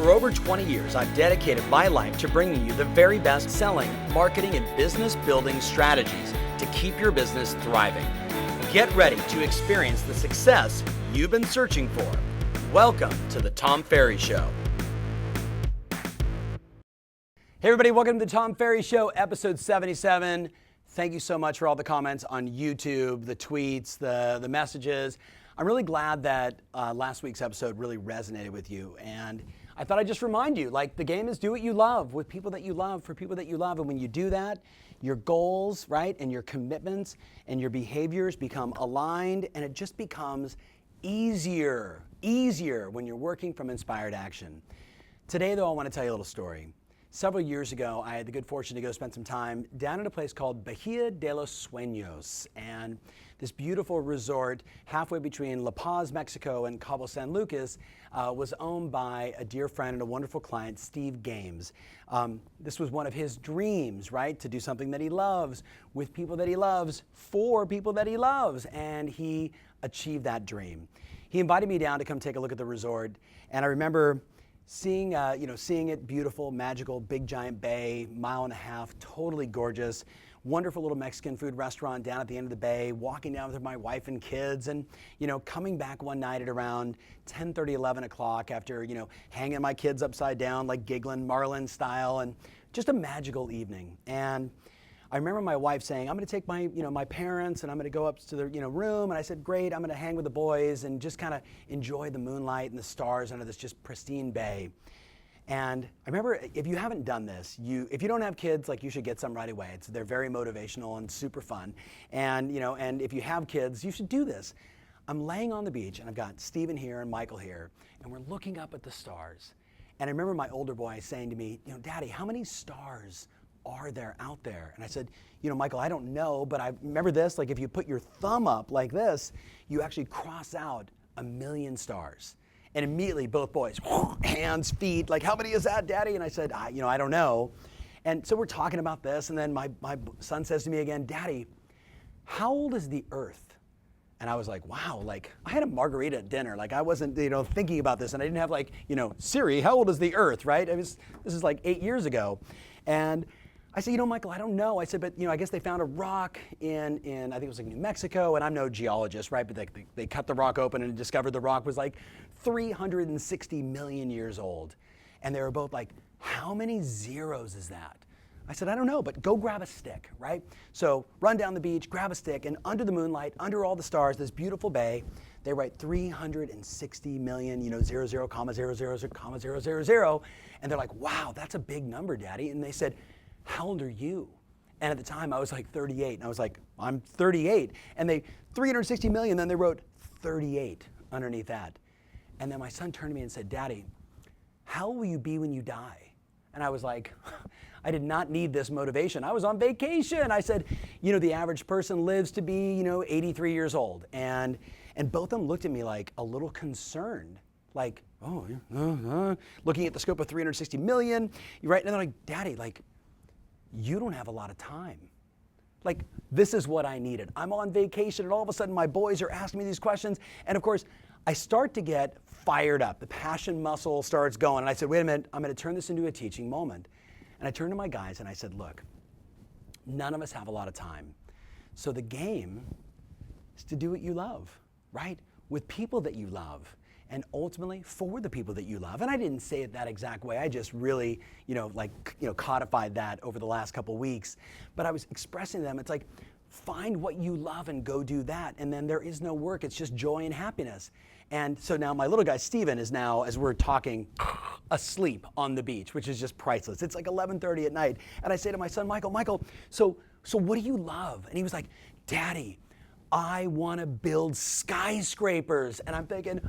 For over 20 years, I've dedicated my life to bringing you the very best selling, marketing, and business building strategies to keep your business thriving. Get ready to experience the success you've been searching for. Welcome to the Tom Ferry Show. Hey everybody, welcome to the Tom Ferry Show, episode 77. Thank you so much for all the comments on YouTube, the tweets, the messages. I'm really glad that last week's episode really resonated with you. And I thought I'd just remind you, like, the game is do what you love with people that you love, for people that you love. And when you do that, your goals, right, and your commitments and your behaviors become aligned, and it just becomes easier when you're working from inspired action. Today, though, I want to tell you a little story. Several years ago, I had the good fortune to go spend some time down at a place called Bahia de los Sueños, and this beautiful resort halfway between La Paz, Mexico, and Cabo San Lucas was owned by a dear friend and a wonderful client, Steve Games. This was one of his dreams, right? To do something that he loves, with people that he loves, for people that he loves, and he achieved that dream. He invited me down to come take a look at the resort, and I remember seeing it beautiful, magical, big giant bay, mile and a half, totally gorgeous, wonderful little Mexican food restaurant down at the end of the bay, walking down with my wife and kids, and coming back one night at around 10:30, 11 o'clock after hanging my kids upside down like giggling Marlin style, and just a magical evening. And I remember my wife saying, I'm going to take my parents and I'm going to go up to their room. And I said, great, I'm going to hang with the boys and just kind of enjoy the moonlight and the stars under this just pristine bay. And I remember, if you haven't done this, if you don't have kids, like, you should get some right away. They're very motivational and super fun. And and if you have kids, you should do this. I'm laying on the beach and I've got Stephen here and Michael here, and we're looking up at the stars. And I remember my older boy saying to me, Daddy, how many stars are there out there? And I said, Michael, I don't know, but I remember this, like, if you put your thumb up like this, you actually cross out 1,000,000 stars. And immediately both boys, hands, feet, like, how many is that, Daddy? And I said, I don't know. And so we're talking about this, and then my son says to me again, Daddy, how old is the Earth? And I was like, wow, like, I had a margarita at dinner. Like, I wasn't, thinking about this, and I didn't have, like, Siri, how old is the Earth, right? This is like 8 years ago. And I said, Michael, I don't know. I said, but, I guess they found a rock in I think it was like New Mexico, and I'm no geologist, right? But they cut the rock open and discovered the rock was like 360 million years old. And they were both like, how many zeros is that? I said, I don't know, but go grab a stick, right? So run down the beach, grab a stick, and under the moonlight, under all the stars, this beautiful bay, they write 360 million, 00, comma, 00, comma, 000. And they're like, wow, that's a big number, Daddy. And they said, how old are you? And at the time I was like 38, and I was like, I'm 38. And they 360 million, then they wrote 38 underneath that. And then my son turned to me and said, Daddy, how will you be when you die? And I was like, I did not need this motivation. I was on vacation. I said, the average person lives to be, 83 years old. And both of them looked at me like a little concerned, like, oh, looking at the scope of 360 million, right? And they're like, Daddy, like, you don't have a lot of time. Like, this is what I needed. I'm on vacation, and all of a sudden my boys are asking me these questions. And of course, I start to get fired up. The passion muscle starts going. And I said, wait a minute, I'm going to turn this into a teaching moment. And I turned to my guys and I said, look, none of us have a lot of time. So the game is to do what you love, right? With people that you love. And ultimately for the people that you love. And I didn't say it that exact way. I just really, codified that over the last couple weeks. But I was expressing to them, it's like, find what you love and go do that. And then there is no work. It's just joy and happiness. And so now my little guy, Steven, is now, as we're talking, asleep on the beach, which is just priceless. It's like 11:30 at night. And I say to my son, Michael, so what do you love? And he was like, Daddy, I want to build skyscrapers. And I'm thinking,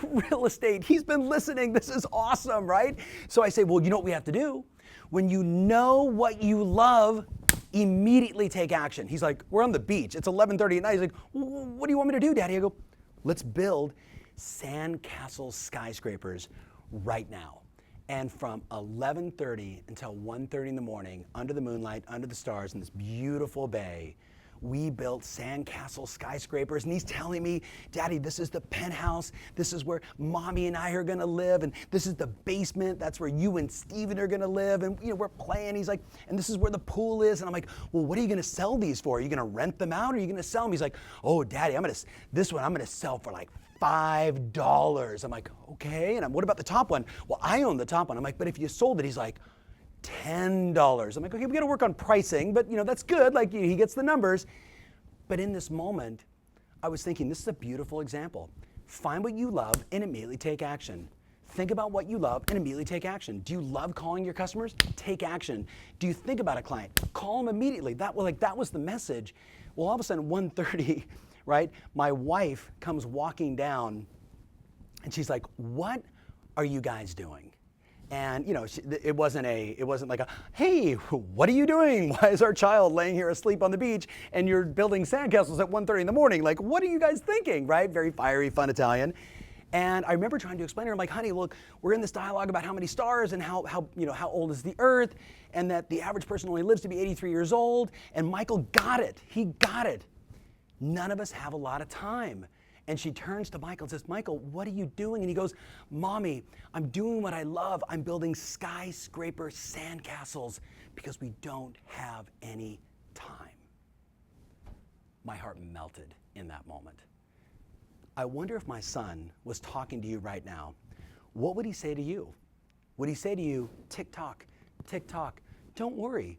real estate, he's been listening. This is awesome, right? So I say, well, you know what we have to do? When you know what you love, immediately take action. He's like, we're on the beach. It's 11:30 at night. He's like, what do you want me to do, Daddy? I go, let's build sandcastle skyscrapers right now. And from 11:30 until 1:30 in the morning, under the moonlight, under the stars, in this beautiful bay, we built sandcastle skyscrapers. And he's telling me, Daddy, this is the penthouse. This is where Mommy and I are going to live. And this is the basement. That's where you and Steven are going to live. And we're playing. He's like, and this is where the pool is. And I'm like, well, what are you going to sell these for? Are you going to rent them out or are you going to sell them? He's like, oh, Daddy, this one I'm going to sell for like $5. I'm like, okay. And what about the top one? Well, I own the top one. I'm like, but if you sold it, he's like, $10. I'm like, okay, we got to work on pricing, but that's good. Like he gets the numbers. But in this moment, I was thinking, this is a beautiful example. Find what you love and immediately take action. Think about what you love and immediately take action. Do you love calling your customers? Take action. Do you think about a client? Call them immediately. That was the message. Well, all of a sudden, 1:30, right? My wife comes walking down, and she's like, "What are you guys doing?" And it wasn't like hey, what are you doing? Why is our child laying here asleep on the beach and you're building sandcastles at 1:30 in the morning? Like, what are you guys thinking, right? Very fiery, fun Italian. And I remember trying to explain to her, I'm like, honey, look, we're in this dialogue about how many stars and how old is the earth, and that the average person only lives to be 83 years old. And Michael got it. He got it. None of us have a lot of time. And she turns to Michael and says, Michael, what are you doing? And he goes, Mommy, I'm doing what I love. I'm building skyscraper sandcastles because we don't have any time. My heart melted in that moment. I wonder if my son was talking to you right now. What would he say to you? Would he say to you, tick tock, don't worry.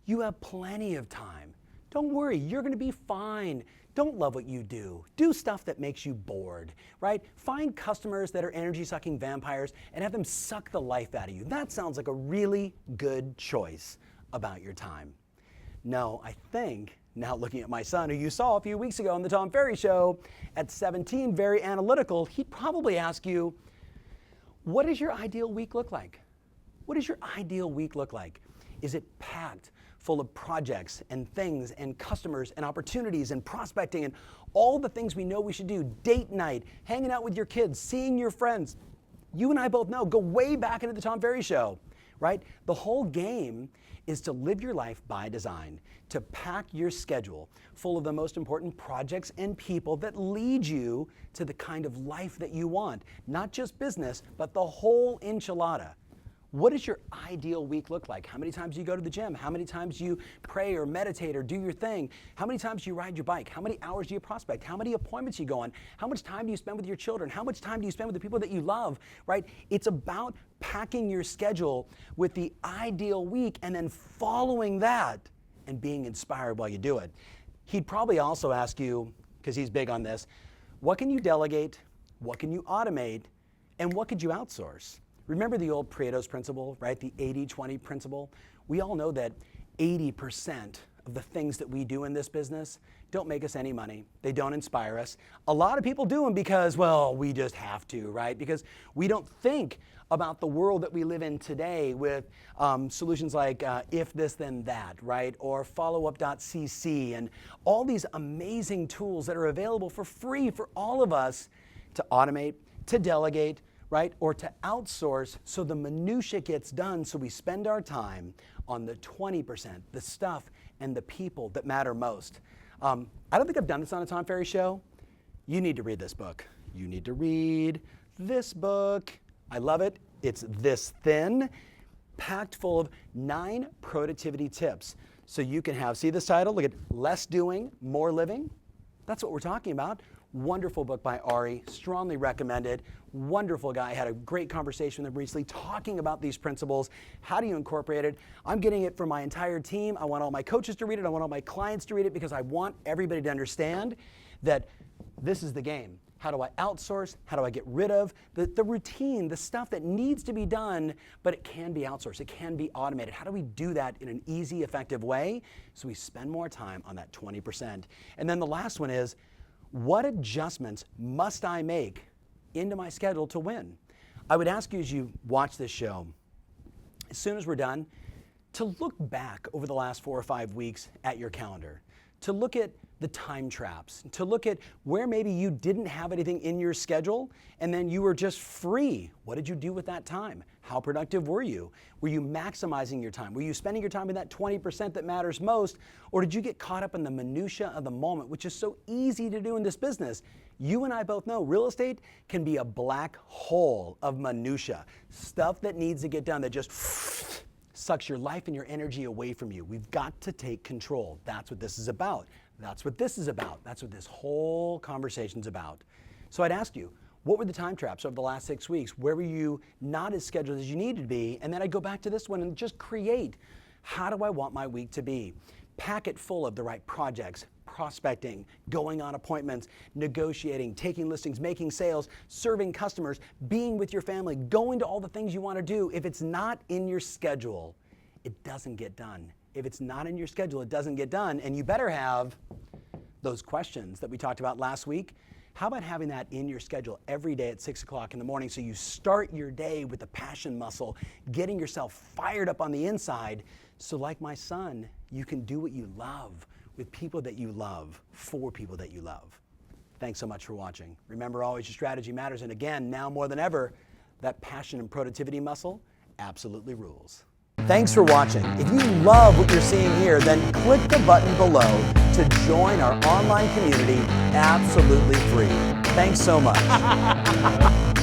You have plenty of time. Don't worry, you're going to be fine. Don't love what you do. Do stuff that makes you bored, right? Find customers that are energy-sucking vampires and have them suck the life out of you. That sounds like a really good choice about your time. No, I think, now looking at my son, who you saw a few weeks ago on the Tom Ferry Show, at 17, very analytical, he'd probably ask you, what does your ideal week look like? What does your ideal week look like? Is it packed full of projects and things and customers and opportunities and prospecting and all the things we know we should do? Date night, hanging out with your kids, seeing your friends. You and I both know, go way back into the Tom Ferry Show, right? The whole game is to live your life by design, to pack your schedule full of the most important projects and people that lead you to the kind of life that you want. Not just business, but the whole enchilada. What does your ideal week look like? How many times do you go to the gym? How many times do you pray or meditate or do your thing? How many times do you ride your bike? How many hours do you prospect? How many appointments do you go on? How much time do you spend with your children? How much time do you spend with the people that you love, right? It's about packing your schedule with the ideal week and then following that and being inspired while you do it. He'd probably also ask you, because he's big on this, what can you delegate? What can you automate? And what could you outsource? Remember the old Pareto's principle, right? The 80-20 principle? We all know that 80% of the things that we do in this business don't make us any money. They don't inspire us. A lot of people do them because, well, we just have to, right? Because we don't think about the world that we live in today with solutions like if this then that, right? Or followup.cc and all these amazing tools that are available for free for all of us to automate, to delegate, right? Or to outsource so the minutia gets done so we spend our time on the 20%, the stuff and the people that matter most. I don't think I've done this on a Tom Ferry Show. You need to read this book. You need to read this book. I love it. It's this thin, packed full of 9 productivity tips. So you can have, see this title? Look at less doing, more living. That's what we're talking about. Wonderful book by Ari, strongly recommended. Wonderful guy. I had a great conversation with him recently talking about these principles. How do you incorporate it? I'm getting it for my entire team. I want all my coaches to read it. I want all my clients to read it because I want everybody to understand that this is the game. How do I outsource? How do I get rid of the routine, the stuff that needs to be done, but it can be outsourced, it can be automated? How do we do that in an easy, effective way so we spend more time on that 20%? And then the last one is, what adjustments must I make into my schedule to win? I would ask you as you watch this show, as soon as we're done, to look back over the last 4 or 5 weeks at your calendar, to look at the time traps, to look at where maybe you didn't have anything in your schedule and then you were just free. What did you do with that time? How productive were you? Were you maximizing your time? Were you spending your time in that 20% that matters most? Or did you get caught up in the minutia of the moment, which is so easy to do in this business? You and I both know real estate can be a black hole of minutia, stuff that needs to get done that just sucks your life and your energy away from you. We've got to take control. That's what this is about. That's what this is about. That's what this whole conversation's about. So I'd ask you, what were the time traps over the last 6 weeks? Where were you not as scheduled as you needed to be? And then I'd go back to this one and just create, how do I want my week to be? Pack it full of the right projects, prospecting, going on appointments, negotiating, taking listings, making sales, serving customers, being with your family, going to all the things you want to do. If it's not in your schedule, it doesn't get done. If it's not in your schedule, it doesn't get done. And you better have those questions that we talked about last week. How about having that in your schedule every day at 6 o'clock in the morning so you start your day with the passion muscle, getting yourself fired up on the inside, so like my son, you can do what you love with people that you love, for people that you love. Thanks so much for watching. Remember, always your strategy matters. And again, now more than ever, that passion and productivity muscle absolutely rules. Thanks for watching. If you love what you're seeing here, then click the button below to join our online community absolutely free. Thanks so much.